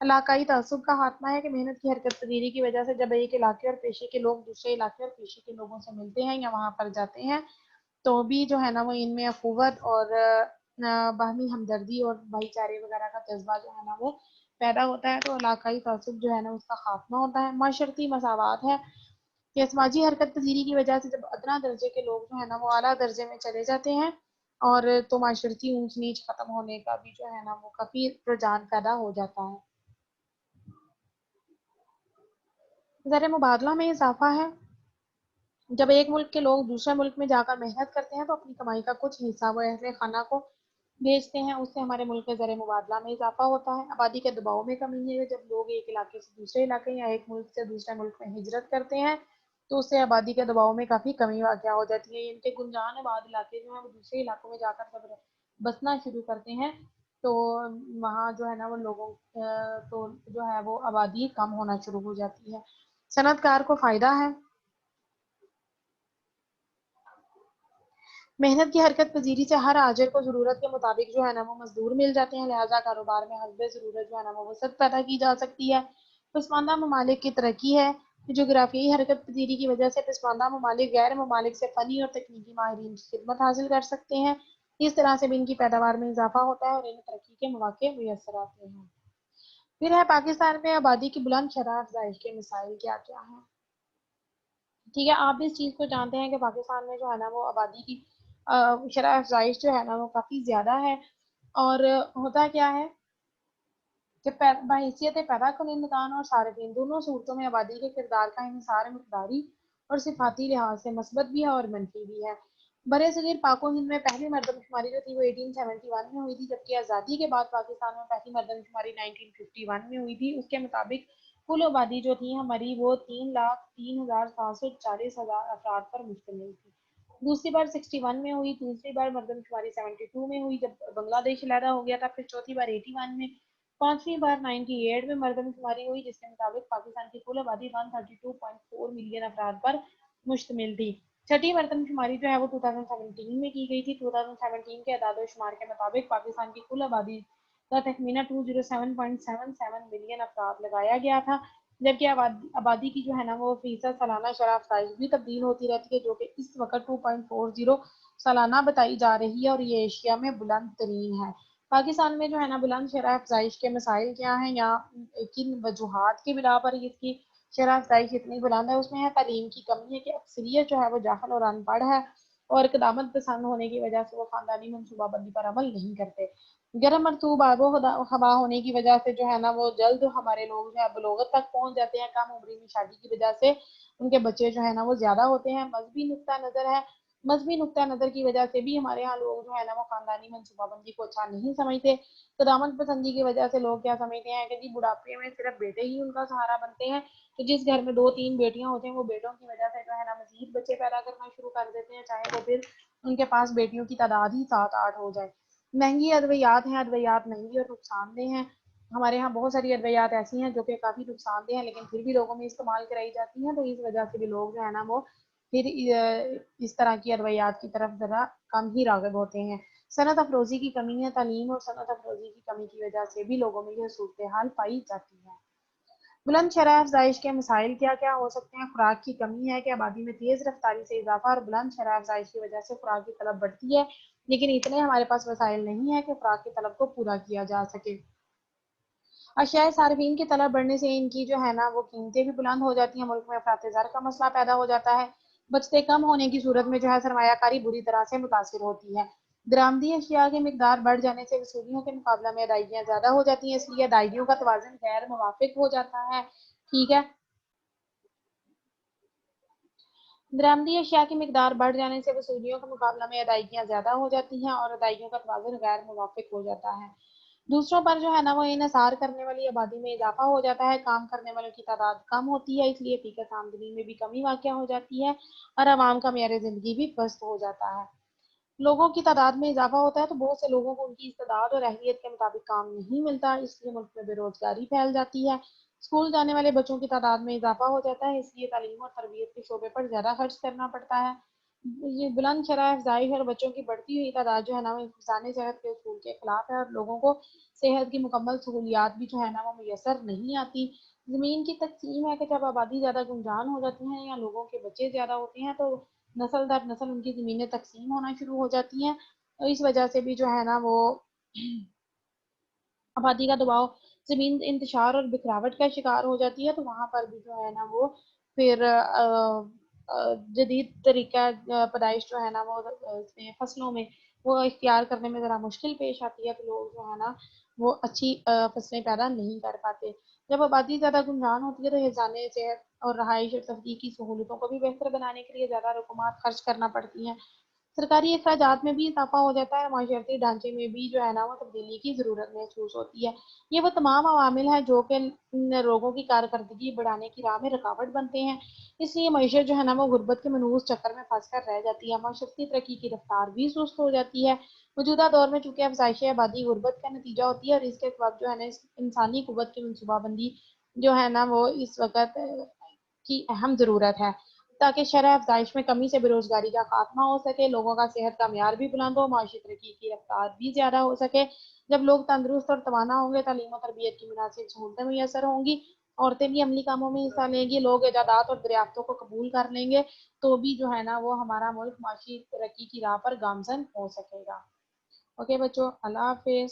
علاقائی تعصب کا خاتمہ ہے کہ محنت کی حرکت پذیری کی وجہ سے جب ایک علاقے اور پیشے کے لوگ دوسرے علاقے اور پیشے کے لوگوں سے ملتے ہیں یا وہاں پر جاتے ہیں تو بھی جو ہے نا وہ ان میں اخوت اور باہمی ہمدردی اور بھائی چارے وغیرہ کا جذبہ جو ہے نا وہ پیدا ہوتا ہے، تو علاقائی تعصب جو ہے نا اس کا خاتمہ ہوتا ہے۔ معاشرتی مساوات ہے کہ سماجی حرکت پذیری کی وجہ سے جب ادنا درجے کے لوگ جو ہے نا وہ اعلیٰ درجے میں چلے جاتے ہیں اور تو معاشرتی اونچ نیچ ختم ہونے کا بھی جو ہے نا وہ کافی رجحان پیدا ہو جاتا ہے۔ زر مبادلہ میں اضافہ ہے، جب ایک ملک کے لوگ دوسرے ملک میں جا کر محنت کرتے ہیں تو اپنی کمائی کا کچھ حصہ وہ اہل خانہ کو بھیجتے ہیں، اس سے ہمارے ملک کے زر مبادلہ میں اضافہ ہوتا ہے۔ آبادی کے دباؤ میں کمی ہے، جب لوگ ایک علاقے سے دوسرے علاقے یا ایک ملک سے دوسرے ملک میں ہجرت کرتے ہیں تو اس سے آبادی کے دباؤ میں کافی کمی واقع ہو جاتی ہے۔ ان کے گنجان آباد علاقے جو ہیں وہ دوسرے علاقوں میں جا کر جب بسنا شروع کرتے ہیں تو وہاں جو ہے نا وہ لوگوں تو جو ہے وہ آبادی کم ہونا شروع ہو جاتی ہے۔ صنعت کار کو فائدہ ہے، محنت کی حرکت پذیری سے ہر آجر کو ضرورت کے مطابق جو ہے نا وہ مزدور مل جاتے ہیں، لہٰذا کاروبار میں حسب ضرورت جو ہے نا وہ وسعت پیدا کی جا سکتی ہے۔ پسماندہ ممالک کی ترقی ہے، جغرافیائی حرکت پذیری کی وجہ سے پسماندہ ممالک غیر ممالک سے فنی اور تکنیکی ماہرین کی خدمت حاصل کر سکتے ہیں، اس طرح سے بھی ان کی پیداوار میں اضافہ ہوتا ہے اور انہیں ترقی کے مواقع میسر آتے ہیں۔ پھر ہے پاکستان میں آبادی کی بلند شرح افزائش کے مسائل کیا کیا ہیں۔ ٹھیک ہے، آپ بھی اس چیز کو جانتے ہیں کہ پاکستان میں جو ہے نا وہ آبادی کی شرح افزائش جو ہے نا وہ کافی زیادہ ہے، اور ہوتا کیا ہے کہ بحیثیت پیدا کنندگان اور صارفین دونوں صورتوں میں آبادی کے کردار کا انحصار مقداری اور صفاتی لحاظ سے مثبت بھی ہے اور منفی بھی ہے۔ برصغیر پاک و ہند میں پہلی مردم شماری جو تھی وہ 1871 میں ہوئی تھی، جبکہ آزادی کے بعد پاکستان میں پہلی مردم شماری 1951 میں ہوئی تھی۔ اس کے مطابق کل آبادی جو تھی ہماری وہ 3,03,740 افراد پر مشتمل تھی۔ دوسری بار 61 میں ہوئی، تیسری بار مردم شماری 72 میں ہوئی جب بنگلہ دیش علیحدہ ہو گیا تھا، پھر چوتھی بار 81 میں، پانچویں بار 98 میں مردم شماری ہوئی جس کے مطابق پاکستان کی کل آبادی 132.4 ملین افراد پر مشتمل تھی۔ چھٹی مردم شماری جو ہے وہ 2017 میں کی گئی تھی۔ 2017 کے اعداد و شمار کے مطابق پاکستان کی کل آبادی کا تخمینہ 207.77 ملین افراد لگایا گیا تھا، جبکہ آبادی کی جو ہے نا وہ فیصد سالانہ شرح افزائش بھی تبدیل ہوتی رہتی ہے، جو کہ اس وقت 2.40 سالانہ بتائی جا رہی ہے اور یہ ایشیا میں بلند ترین ہے۔ پاکستان میں جو ہے نا بلند شرح افزائش کے مسائل کیا ہیں یا کن وجوہات کی بنا پر اس کی شرح افزائش اتنی بلند ہے، اس میں ہے تعلیم کی کمی ہے کہ اکثریت جو ہے وہ جاہل اور ان پڑھ ہے، اور قدامت پسند ہونے کی وجہ سے وہ خاندانی منصوبہ بندی پر عمل نہیں کرتے۔ گرم مرطوب آب و ہوا ہونے کی وجہ سے جو ہے نا وہ جلد ہمارے لوگ جو ہے بلوغت تک پہنچ جاتے ہیں، کم عمری میں شادی کی وجہ سے ان کے بچے جو ہے نا وہ زیادہ ہوتے ہیں۔ مذہبی نقطہ نظر ہے، مذہبی نقطہ نظر کی وجہ سے بھی ہمارے ہاں لوگ جو ہے نا وہ خاندانی منصوبہ بندی کو اچھا نہیں سمجھتے۔ قدامت پسندی کی وجہ سے لوگ کیا سمجھتے ہیں کہ جی بڑھاپے میں صرف بیٹے ہی ان کا سہارا بنتے ہیں، تو جس گھر میں 2-3 بیٹیاں ہوتی ہیں وہ بیٹوں کی وجہ سے جو ہے نا مزید بچے پیدا کرنا شروع کر دیتے ہیں، چاہے وہ پھر ان کے پاس بیٹیوں کی تعداد ہی 7-8 ہو جائے۔ مہنگی ادویات ہیں، ادویات مہنگی اور نقصان دہ ہیں۔ ہمارے یہاں بہت ساری ادویات ایسی ہیں جو کہ کافی نقصان دہ ہیں لیکن پھر بھی لوگوں میں استعمال کرائی جاتی ہیں، تو اس وجہ سے بھی لوگ جو ہے نا وہ پھر اس طرح کی ادویات کی طرف ذرا کم ہی راغب ہوتے ہیں۔ صنعت افروزی کی کمی ہے، تعلیم اور صنعت افروزی کی کمی کی وجہ سے بھی لوگوں میں یہ صورتحال پائی جاتی ہے۔ بلند شرح افزائش کے مسائل کیا کیا ہو سکتے ہیں۔ خوراک کی کمی ہے کہ آبادی میں تیز رفتاری سے اضافہ اور بلند شرح افزائش کی وجہ سے خوراک کی طلب بڑھتی ہے، لیکن اتنے ہمارے پاس وسائل نہیں ہے کہ خوراک کی طلب کو پورا کیا جا سکے۔ اشیاء صارفین کی طلب بڑھنے سے ان کی جو ہے نا وہ قیمتیں بھی بلند ہو جاتی ہیں، ملک میں افراط زر کا مسئلہ پیدا ہو جاتا ہے، بچتے کم ہونے کی صورت میں جو ہے سرمایہ کاری بری طرح سے متاثر ہوتی ہے۔ درآمدی اشیاء کی مقدار بڑھ جانے سے وصولیوں کے مقابلہ میں ادائیگیاں زیادہ ہو جاتی ہیں، اس لیے ادائیگیوں کا توازن غیر موافق ہو جاتا ہے۔ ٹھیک ہے، درآمدی اشیاء کی مقدار بڑھ جانے سے وصولیوں کے مقابلہ میں ادائیگیاں زیادہ ہو جاتی ہیں اور ادائیگیوں کا توازن غیر موافق ہو جاتا ہے۔ دوسروں پر جو ہے نا وہ انحصار کرنے والی آبادی میں اضافہ ہو جاتا ہے، کام کرنے والوں کی تعداد کم ہوتی ہے، اس لیے فیکس آمدنی میں بھی کمی واقع ہو جاتی ہے اور عوام کا معیار زندگی بھی پست ہو جاتا ہے۔ لوگوں کی تعداد میں اضافہ ہوتا ہے تو بہت سے لوگوں کو ان کی استعداد اور اہلیت کے مطابق کام نہیں ملتا، اس لیے ملک میں بے روزگاری پھیل جاتی ہے۔ اسکول جانے والے بچوں کی تعداد میں اضافہ ہو جاتا ہے، اس لیے تعلیم اور تربیت کے شعبے پر زیادہ خرچ کرنا پڑتا ہے۔ یہ بلند شرح افزائش اور بچوں کی بڑھتی ہوئی تعداد جو ہے نا وہ حفظان صحت کے اصول کے خلاف ہے، اور لوگوں کو صحت کی مکمل سہولیات بھی جو ہے نا وہ میسر نہیں آتی۔ زمین کی تقسیم ہے کہ جب آبادی زیادہ گنجان ہو جاتی ہیں یا لوگوں کے بچے زیادہ ہوتے ہیں تو نسل در نسل ان کی زمینیں تقسیم ہونا شروع ہو جاتی ہیں، اور اس وجہ سے بھی جو ہے نا وہ آبادی کا دباؤ زمین انتشار اور بکھراوٹ کا شکار ہو جاتی ہے، تو وہاں پر بھی جو ہے نا وہ پھر جدید طریقہ پیدائش جو ہے نا وہ اس میں فصلوں میں وہ اختیار کرنے میں ذرا مشکل پیش آتی ہے، تو لوگ جو ہے نا وہ اچھی فصلیں پیدا نہیں کر پاتے۔ جب آبادی زیادہ گنجان ہوتی ہے تو حفظان صحت اور رہائش اور تفریح کی سہولتوں کو بھی بہتر بنانے کے لیے زیادہ رقومات خرچ کرنا پڑتی ہیں، سرکاری اخراجات میں بھی اضافہ ہو جاتا ہے، اور معاشرتی ڈھانچے میں بھی جو ہے نا وہ تبدیلی کی ضرورت محسوس ہوتی ہے۔ یہ وہ تمام عوامل ہیں جو کہ لوگوں کی کارکردگی بڑھانے کی راہ میں رکاوٹ بنتے ہیں، اس لیے معیشت جو ہے نا وہ غربت کے منحوس چکر میں پھنس کر رہ جاتی ہے، معاشرتی ترقی کی رفتار بھی سست ہو جاتی ہے۔ موجودہ دور میں چونکہ افزائش آبادی غربت کا نتیجہ ہوتی ہے، اور اس کے سبب جو ہے نا انسانی قوت کی منصوبہ بندی جو ہے نا وہ اس وقت کی اہم ضرورت ہے، تاکہ شرح افزائش میں کمی سے بےروزگاری کا خاتمہ ہو سکے، لوگوں کا صحت کا معیار بھی بلند ہو، معاشی ترقی کی رفتار بھی زیادہ ہو سکے۔ جب لوگ تندرست اور توانا ہوں گے، تعلیم و تربیت کی مناسب سہولتیں میسر ہوں گی، عورتیں بھی عملی کاموں میں حصہ لیں گی، لوگ ایجادات اور دریافتوں کو قبول کر لیں گے، تو بھی جو ہے نا وہ ہمارا ملک معاشی ترقی کی راہ پر گامزن ہو سکے گا۔ اوکے بچوں، اللہ حافظ۔